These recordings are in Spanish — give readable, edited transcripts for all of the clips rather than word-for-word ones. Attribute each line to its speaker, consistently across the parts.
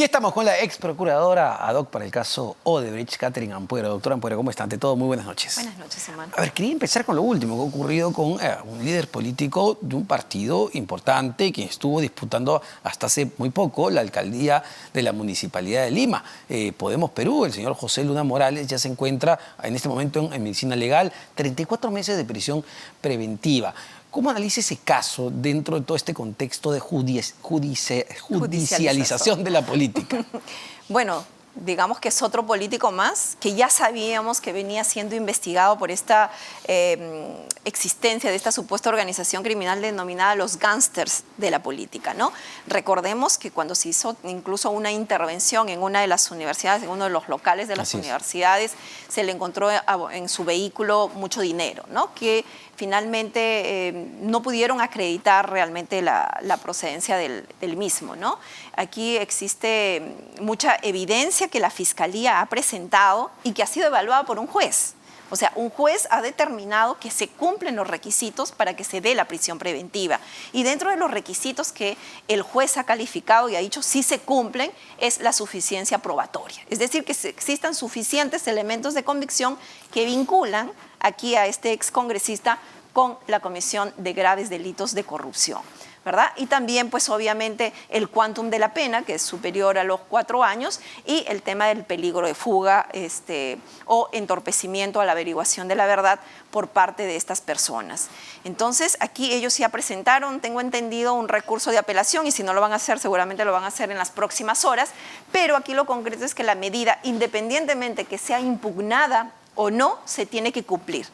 Speaker 1: Y estamos con la ex procuradora ad hoc para el caso Odebrecht, Catherine Ampuero. Doctora Ampuero, ¿cómo está? Ante todo, muy buenas noches.
Speaker 2: Buenas noches, hermano.
Speaker 1: A ver, quería empezar con lo último que ha ocurrido con un líder político de un partido importante que estuvo disputando hasta hace muy poco la alcaldía de la Municipalidad de Lima. Podemos Perú, el señor José Luna Morales ya se encuentra en este momento en medicina legal, 34 meses de prisión preventiva. ¿Cómo analiza ese caso dentro de todo este contexto de judicialización de la política?
Speaker 2: Bueno, digamos que es otro político más que ya sabíamos que venía siendo investigado por esta existencia de esta supuesta organización criminal denominada los gángsters de la política, ¿no? Recordemos que cuando se hizo incluso una intervención en una de las universidades, en uno de los locales de las universidades, se le encontró en su vehículo mucho dinero, ¿no? Que finalmente no pudieron acreditar realmente la procedencia del mismo, ¿no? Aquí existe mucha evidencia que la Fiscalía ha presentado y que ha sido evaluada por un juez. O sea, un juez ha determinado que se cumplen los requisitos para que se dé la prisión preventiva. Y dentro de los requisitos que el juez ha calificado y ha dicho sí se cumplen, es la suficiencia probatoria. Es decir, que existan suficientes elementos de convicción que vinculan aquí a este excongresista con la comisión de graves delitos de corrupción, ¿verdad? Y también, pues obviamente, el quantum de la pena, que es superior a los 4 años, y el tema del peligro de fuga o entorpecimiento a la averiguación de la verdad por parte de estas personas. Entonces, aquí ellos ya presentaron, tengo entendido, un recurso de apelación, y si no lo van a hacer, seguramente lo van a hacer en las próximas horas, pero aquí lo concreto es que la medida, independientemente que sea impugnada o no, se tiene que cumplir,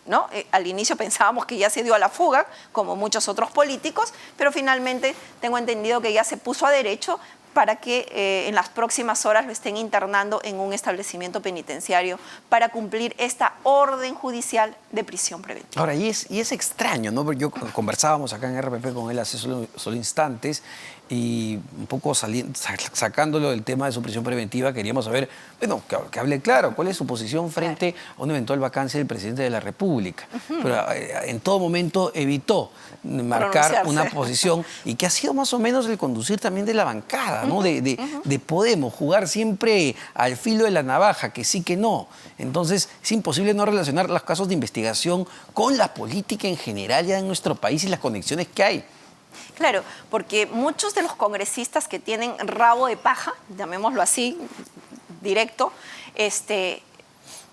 Speaker 2: ¿no? Al inicio pensábamos que ya se dio a la fuga, como muchos otros políticos, pero finalmente tengo entendido que ya se puso a derecho para que en las próximas horas lo estén internando en un establecimiento penitenciario para cumplir esta orden judicial de prisión preventiva.
Speaker 1: Ahora, y es extraño, ¿no? Porque conversábamos acá en RPP con él hace solo instantes y un poco sacándolo del tema de su prisión preventiva, queríamos saber, bueno, que hable claro, cuál es su posición frente a una eventual vacancia del presidente de la República. Pero en todo momento evitó marcar una posición y que ha sido más o menos el conducir también de la bancada, ¿no? De Podemos, jugar siempre al filo de la navaja, que sí, que no. Entonces es imposible no relacionar los casos de investigación con la política en general ya en nuestro país y las conexiones que hay.
Speaker 2: Claro, porque muchos de los congresistas que tienen rabo de paja, llamémoslo así, directo,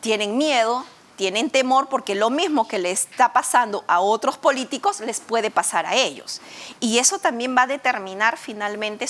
Speaker 2: tienen miedo, tienen temor, porque lo mismo que le está pasando a otros políticos les puede pasar a ellos. Y eso también va a determinar finalmente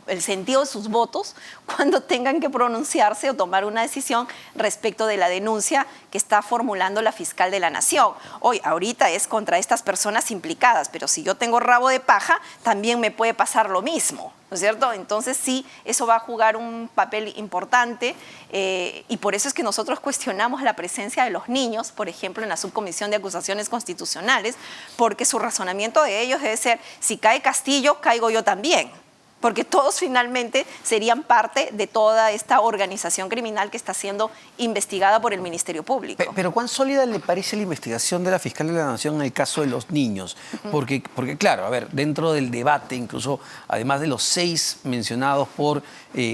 Speaker 2: el sentido de sus votos cuando tengan que pronunciarse o tomar una decisión respecto de la denuncia que está formulando la fiscal de la Nación. Hoy, ahorita es contra estas personas implicadas, pero si yo tengo rabo de paja, también me puede pasar lo mismo, ¿no es cierto? Entonces sí, eso va a jugar un papel importante y por eso es que nosotros cuestionamos la presencia de los niños, por ejemplo, en la subcomisión de acusaciones constitucionales, porque su razonamiento de ellos debe ser, si cae Castillo, caigo yo también. Porque todos finalmente serían parte de toda esta organización criminal que está siendo investigada por el Ministerio Público.
Speaker 1: Pero ¿cuán sólida le parece la investigación de la Fiscal de la Nación en el caso de los niños? Porque claro, a ver, dentro del debate, incluso además de los 6 mencionados por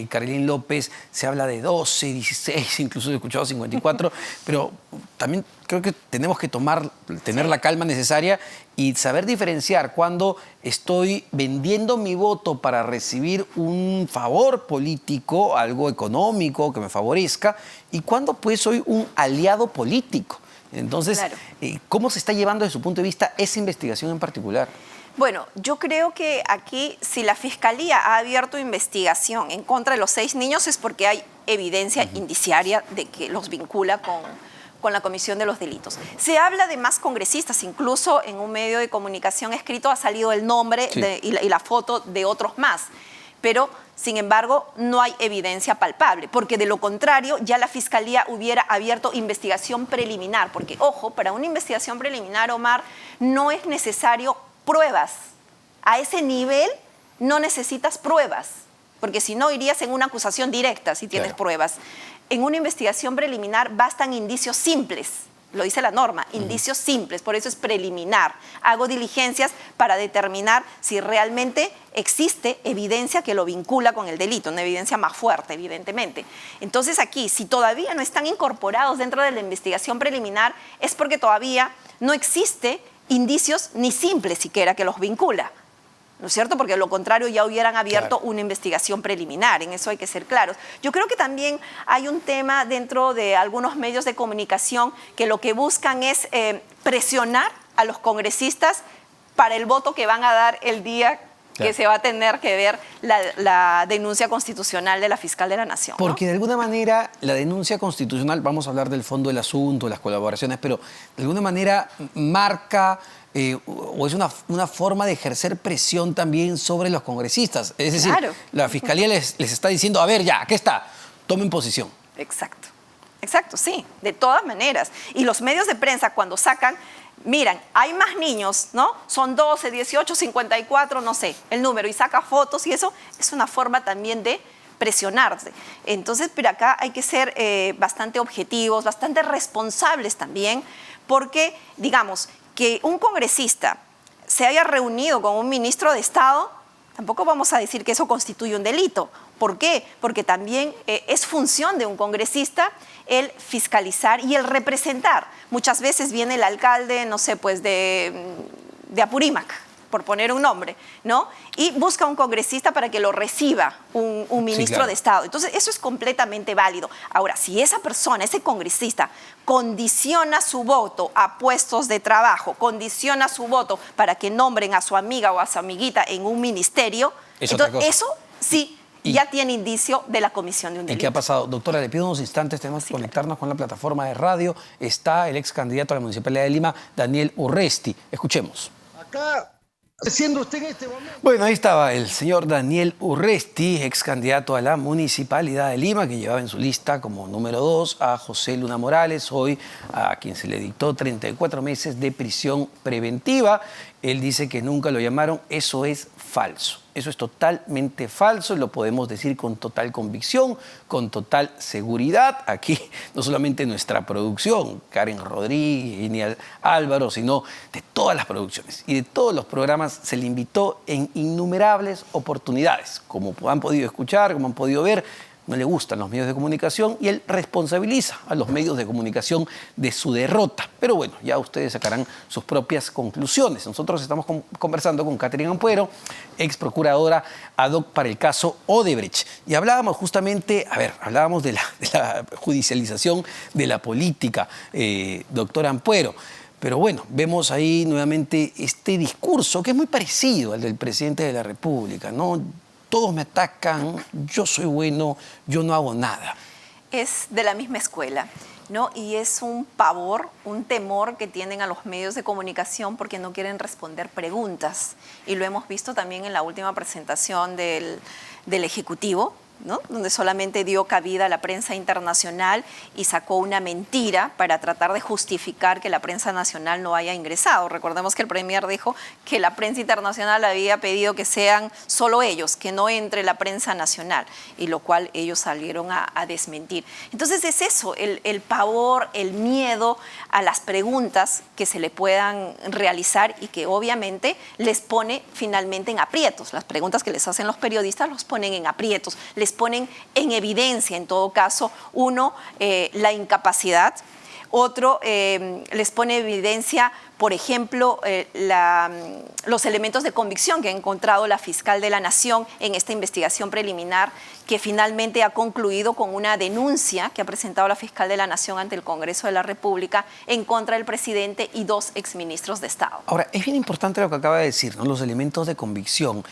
Speaker 1: Carolyn López, se habla de 12, 16, incluso he escuchado 54, pero también creo que tenemos que tener la calma necesaria y saber diferenciar cuando estoy vendiendo mi voto para recibir un favor político, algo económico que me favorezca, y cuando pues soy un aliado político. Entonces, claro, ¿cómo se está llevando desde su punto de vista esa investigación en particular?
Speaker 2: Bueno, yo creo que aquí, si la Fiscalía ha abierto investigación en contra de los 6 niños, es porque hay evidencia indiciaria de que los vincula con la comisión de los delitos. Se habla de más congresistas, incluso en un medio de comunicación escrito ha salido el nombre y la foto de otros más, pero sin embargo no hay evidencia palpable, porque de lo contrario ya la Fiscalía hubiera abierto investigación preliminar, porque ojo, para una investigación preliminar, Omar, no es necesario pruebas. A ese nivel no necesitas pruebas, porque si no irías en una acusación directa si tienes pruebas. En una investigación preliminar bastan indicios simples lo dice la norma, indicios simples, por eso es preliminar. Hago diligencias para determinar si realmente existe evidencia que lo vincula con el delito, una evidencia más fuerte, evidentemente. Entonces aquí, si todavía no están incorporados dentro de la investigación preliminar, es porque todavía no existe indicios ni simples siquiera que los vincula. ¿No es cierto? Porque de lo contrario ya hubieran abierto una investigación preliminar, en eso hay que ser claros. Yo creo que también hay un tema dentro de algunos medios de comunicación que lo que buscan es presionar a los congresistas para el voto que van a dar el día que se va a tener que ver la denuncia constitucional de la fiscal de la Nación, ¿no?
Speaker 1: Porque de alguna manera la denuncia constitucional, vamos a hablar del fondo del asunto, las colaboraciones, pero de alguna manera marca o es una forma de ejercer presión también sobre los congresistas. Es decir, la Fiscalía les está diciendo, a ver, ya, aquí está, tomen posición.
Speaker 2: Exacto, exacto, sí, de todas maneras. Y los medios de prensa cuando sacan, miran, hay más niños, ¿no? Son 12, 18, 54, no sé, el número, y saca fotos y eso es una forma también de presionarse. Entonces, pero acá hay que ser bastante objetivos, bastante responsables también, porque, digamos, que un congresista se haya reunido con un ministro de Estado, tampoco vamos a decir que eso constituye un delito. ¿Por qué? Porque también es función de un congresista el fiscalizar y el representar. Muchas veces viene el alcalde, no sé, pues de Apurímac, por poner un nombre, ¿no? Y busca un congresista para que lo reciba un ministro de Estado. Entonces, eso es completamente válido. Ahora, si esa persona, ese congresista, condiciona su voto a puestos de trabajo, condiciona su voto para que nombren a su amiga o a su amiguita en un ministerio, entonces eso sí ya tiene indicio de la comisión de un delito.
Speaker 1: ¿Y qué ha pasado? Doctora, le pido unos instantes, tenemos que conectarnos con la plataforma de radio. Está el ex candidato a la Municipalidad de Lima, Daniel Urresti. Escuchemos.
Speaker 3: Acá, siendo usted en este momento.
Speaker 1: Bueno, ahí estaba el señor Daniel Urresti, ex candidato a la Municipalidad de Lima, que llevaba en su lista como número 2 a José Luna Morales, hoy a quien se le dictó 34 meses de prisión preventiva. Él dice que nunca lo llamaron. Eso es falso. Eso es totalmente falso y lo podemos decir con total convicción, con total seguridad. Aquí no solamente nuestra producción, Karen Rodríguez, Genial Álvaro, sino de todas las producciones y de todos los programas se le invitó en innumerables oportunidades. Como han podido escuchar, como han podido ver, no le gustan los medios de comunicación y él responsabiliza a los medios de comunicación de su derrota. Pero bueno, ya ustedes sacarán sus propias conclusiones. Nosotros estamos conversando con Catherine Ampuero, ex procuradora ad hoc para el caso Odebrecht. Y hablábamos justamente, hablábamos de la judicialización de la política, doctora Ampuero. Pero bueno, vemos ahí nuevamente este discurso que es muy parecido al del presidente de la República, ¿no? Todos me atacan, yo soy bueno, yo no hago nada.
Speaker 2: Es de la misma escuela, ¿no? Y es un pavor, un temor que tienen a los medios de comunicación porque no quieren responder preguntas. Y lo hemos visto también en la última presentación del Ejecutivo, ¿no? Donde solamente dio cabida a la prensa internacional y sacó una mentira para tratar de justificar que la prensa nacional no haya ingresado. Recordemos que el Premier dijo que la prensa internacional había pedido que sean solo ellos, que no entre la prensa nacional, y lo cual ellos salieron a desmentir. Entonces es eso, el pavor, el miedo a las preguntas que se le puedan realizar y que obviamente les pone finalmente en aprietos. Las preguntas que les hacen los periodistas los ponen en aprietos, les ponen en evidencia, en todo caso, uno, la incapacidad, otro, les pone en evidencia, por ejemplo, los elementos de convicción que ha encontrado la fiscal de la Nación en esta investigación preliminar, que finalmente ha concluido con una denuncia que ha presentado la fiscal de la Nación ante el Congreso de la República en contra del presidente y 2 exministros de Estado.
Speaker 1: Ahora, es bien importante lo que acaba de decir, ¿no? Los elementos de convicción.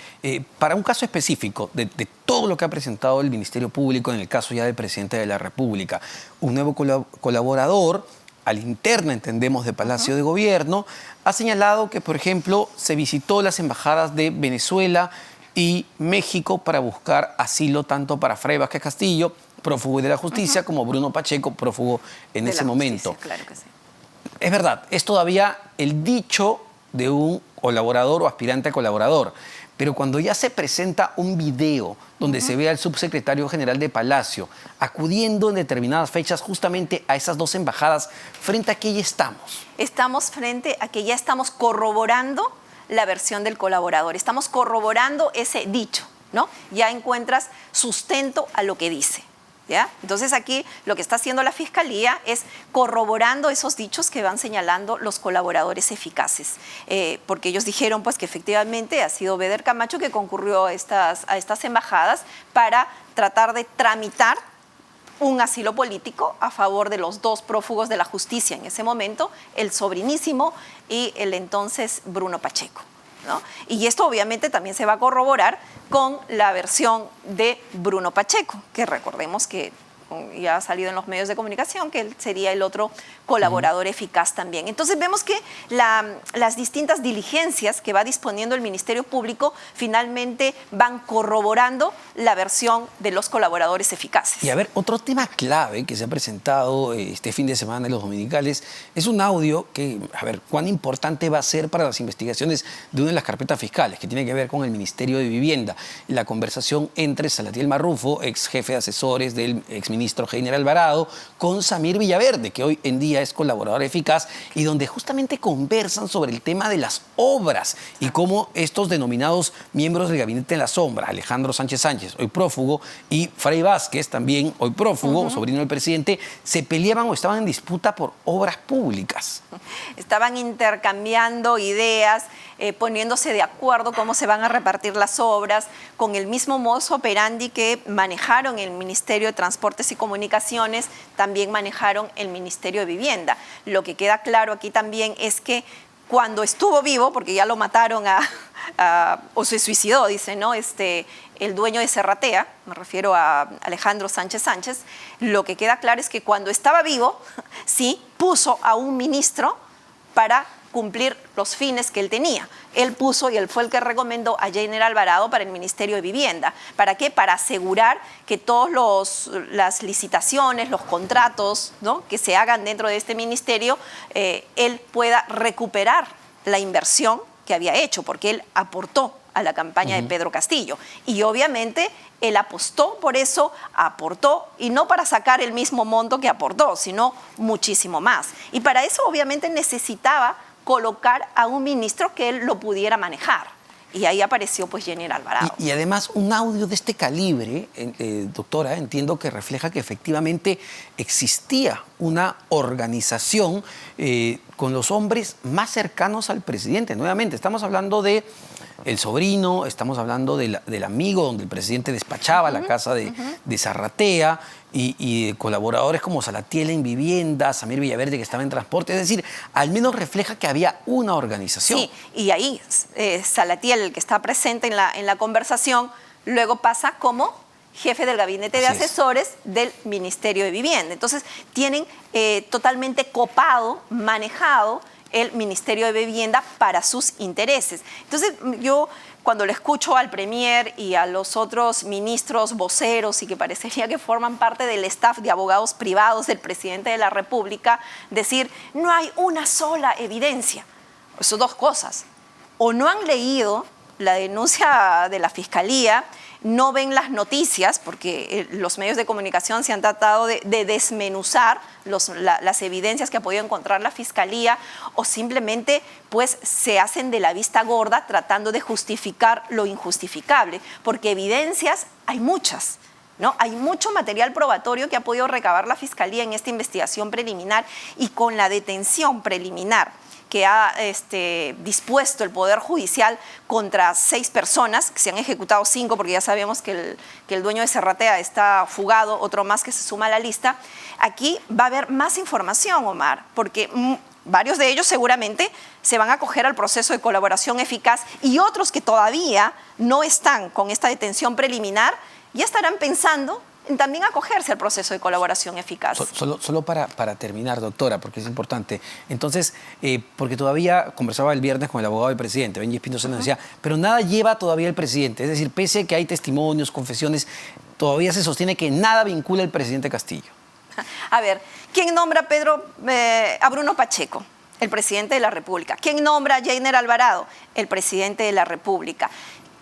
Speaker 1: Para un caso específico de todo lo que ha presentado el Ministerio Público en el caso ya del presidente de la República, un nuevo colaborador al interno, entendemos, de Palacio de Gobierno, ha señalado que, por ejemplo, se visitó las embajadas de Venezuela y México para buscar asilo tanto para Fray Vázquez Castillo, prófugo de la justicia, como Bruno Pacheco, prófugo en ese momento.
Speaker 2: Claro que sí.
Speaker 1: Es verdad, es todavía el dicho de un colaborador o aspirante a colaborador, pero cuando ya se presenta un video donde se ve al subsecretario general de Palacio acudiendo en determinadas fechas justamente a esas dos embajadas, ¿frente a qué ya estamos?
Speaker 2: Estamos frente a que ya estamos corroborando la versión del colaborador, estamos corroborando ese dicho, ¿no? Ya encuentras sustento a lo que dice. ¿Ya? Entonces aquí lo que está haciendo la Fiscalía es corroborando esos dichos que van señalando los colaboradores eficaces, porque ellos dijeron pues que efectivamente ha sido Beder Camacho que concurrió a estas embajadas para tratar de tramitar un asilo político a favor de los dos prófugos de la justicia en ese momento, el sobrinísimo y el entonces Bruno Pacheco, ¿no? Y esto obviamente también se va a corroborar con la versión de Bruno Pacheco, que recordemos que ya ha salido en los medios de comunicación, que él sería el otro colaborador eficaz también. Entonces vemos que las distintas diligencias que va disponiendo el Ministerio Público finalmente van corroborando la versión de los colaboradores eficaces.
Speaker 1: Y a ver, otro tema clave que se ha presentado este fin de semana en los dominicales es un audio que, a ver, cuán importante va a ser para las investigaciones de una de las carpetas fiscales, que tiene que ver con el Ministerio de Vivienda. La conversación entre Salatiel Marrufo, ex jefe de asesores del exministro Heiner Alvarado, con Samir Villaverde, que hoy en día es colaborador eficaz, y donde justamente conversan sobre el tema de las obras y cómo estos denominados miembros del gabinete en la sombra, Alejandro Sánchez Sánchez, hoy prófugo, y Fray Vázquez, también hoy prófugo, sobrino del presidente, se peleaban o estaban en disputa por obras públicas.
Speaker 2: Estaban intercambiando ideas, poniéndose de acuerdo cómo se van a repartir las obras, con el mismo modus operandi que manejaron el Ministerio de Transportes y Comunicaciones, también manejaron el Ministerio de Vivienda. Lo que queda claro aquí también es que cuando estuvo vivo, porque ya lo mataron o se suicidó, dice, ¿no? El dueño de Serratea, me refiero a Alejandro Sánchez Sánchez, lo que queda claro es que cuando estaba vivo, sí, puso a un ministro para cumplir los fines que él tenía. Él puso y él fue el que recomendó a Heiner Alvarado para el Ministerio de Vivienda. ¿Para qué? Para asegurar que todas las licitaciones, los contratos, ¿no?, que se hagan dentro de este ministerio, él pueda recuperar la inversión que había hecho, porque él aportó a la campaña de Pedro Castillo. Y obviamente él apostó por eso, aportó, y no para sacar el mismo monto que aportó, sino muchísimo más. Y para eso obviamente necesitaba colocar a un ministro que él lo pudiera manejar. Y ahí apareció pues Heiner Alvarado.
Speaker 1: Y además un audio de este calibre, doctora, entiendo que refleja que efectivamente existía una organización con los hombres más cercanos al presidente. Nuevamente, estamos hablando de el sobrino, estamos hablando del amigo donde el presidente despachaba la casa de Zarratea, y de colaboradores como Salatiel en Vivienda, Samir Villaverde que estaba en Transporte. Es decir, al menos refleja que había una organización.
Speaker 2: Sí, y ahí Salatiel, el que está presente en la conversación, luego pasa como jefe del gabinete de asesores del Ministerio de Vivienda. Entonces, tienen totalmente copado, manejado el Ministerio de Vivienda para sus intereses. Entonces, yo cuando le escucho al Premier y a los otros ministros voceros y que parecería que forman parte del staff de abogados privados del presidente de la República, decir, no hay una sola evidencia. Son dos cosas. O no han leído la denuncia de la Fiscalía, no ven las noticias, porque los medios de comunicación se han tratado de desmenuzar las evidencias que ha podido encontrar la Fiscalía, o simplemente pues se hacen de la vista gorda tratando de justificar lo injustificable, porque evidencias hay muchas, ¿no? Hay mucho material probatorio que ha podido recabar la Fiscalía en esta investigación preliminar, y con la detención preliminar que ha dispuesto el Poder Judicial contra 6 personas, que se han ejecutado 5 porque ya sabemos que el dueño de Serratea está fugado, otro más que se suma a la lista. Aquí va a haber más información, Omar, porque varios de ellos seguramente se van a acoger al proceso de colaboración eficaz, y otros que todavía no están con esta detención preliminar ya estarán pensando en también acogerse al proceso de colaboración eficaz.
Speaker 1: Solo para terminar, doctora, porque es importante. Entonces, porque todavía conversaba el viernes con el abogado del presidente, Benji Espinosa, nos decía, pero nada lleva todavía el presidente. Es decir, pese a que hay testimonios, confesiones, todavía se sostiene que nada vincula al presidente Castillo.
Speaker 2: A ver, ¿quién nombra a Bruno Pacheco? El presidente de la República. ¿Quién nombra a Heiner Alvarado? El presidente de la República.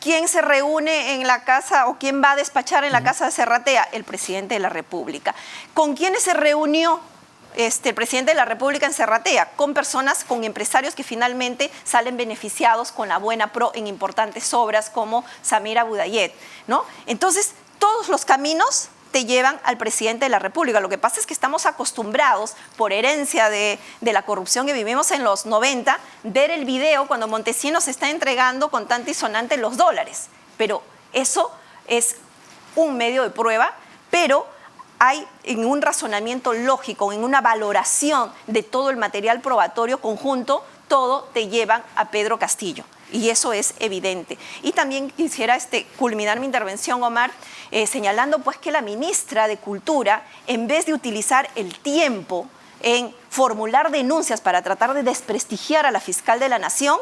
Speaker 2: ¿Quién se reúne en la casa o quién va a despachar en la casa de Serratea? El presidente de la República. ¿Con quiénes se reunió el presidente de la República en Serratea? Con personas, con empresarios que finalmente salen beneficiados con la buena pro en importantes obras como Samira Budayet, ¿no? Entonces, todos los caminos te llevan al presidente de la República. Lo que pasa es que estamos acostumbrados, por herencia de la corrupción que vivimos en los 90, ver el video cuando Montesinos está entregando contante y sonante los dólares. Pero eso es un medio de prueba, pero hay en un razonamiento lógico, en una valoración de todo el material probatorio conjunto, todo te llevan a Pedro Castillo. Y eso es evidente. Y también quisiera culminar mi intervención, Omar, señalando pues que la ministra de Cultura, en vez de utilizar el tiempo en formular denuncias para tratar de desprestigiar a la fiscal de la Nación,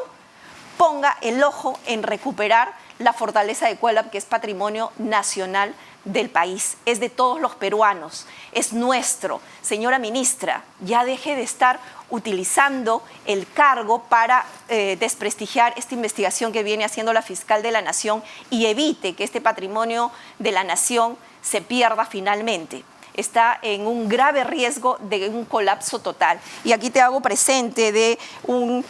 Speaker 2: ponga el ojo en recuperar la fortaleza de Cuélap, que es patrimonio nacional del país, es de todos los peruanos, es nuestro. Señora ministra, ya deje de estar utilizando el cargo para desprestigiar esta investigación que viene haciendo la fiscal de la Nación y evite que este patrimonio de la Nación se pierda finalmente. Está en un grave riesgo de un colapso total. Y aquí te hago presente de un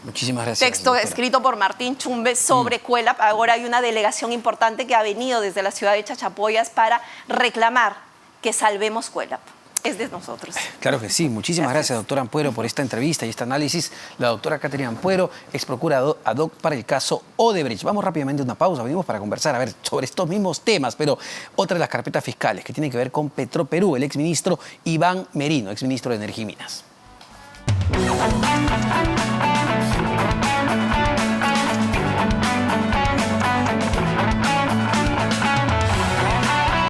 Speaker 1: muchísimas gracias,
Speaker 2: texto
Speaker 1: doctora.
Speaker 2: escrito por Martín Chumbe sobre Cuélap. Ahora hay una delegación importante que ha venido desde la ciudad de Chachapoyas para reclamar que salvemos Cuélap. Es de nosotros.
Speaker 1: Claro que sí. Muchísimas gracias, doctora Ampuero, por esta entrevista y este análisis. La doctora Caterina Ampuero, ex procurador ad hoc para el caso Odebrecht. Vamos rápidamente a una pausa. Venimos para conversar sobre estos mismos temas, pero otra de las carpetas fiscales que tiene que ver con Petroperú, el exministro Iván Merino, exministro de Energía y Minas.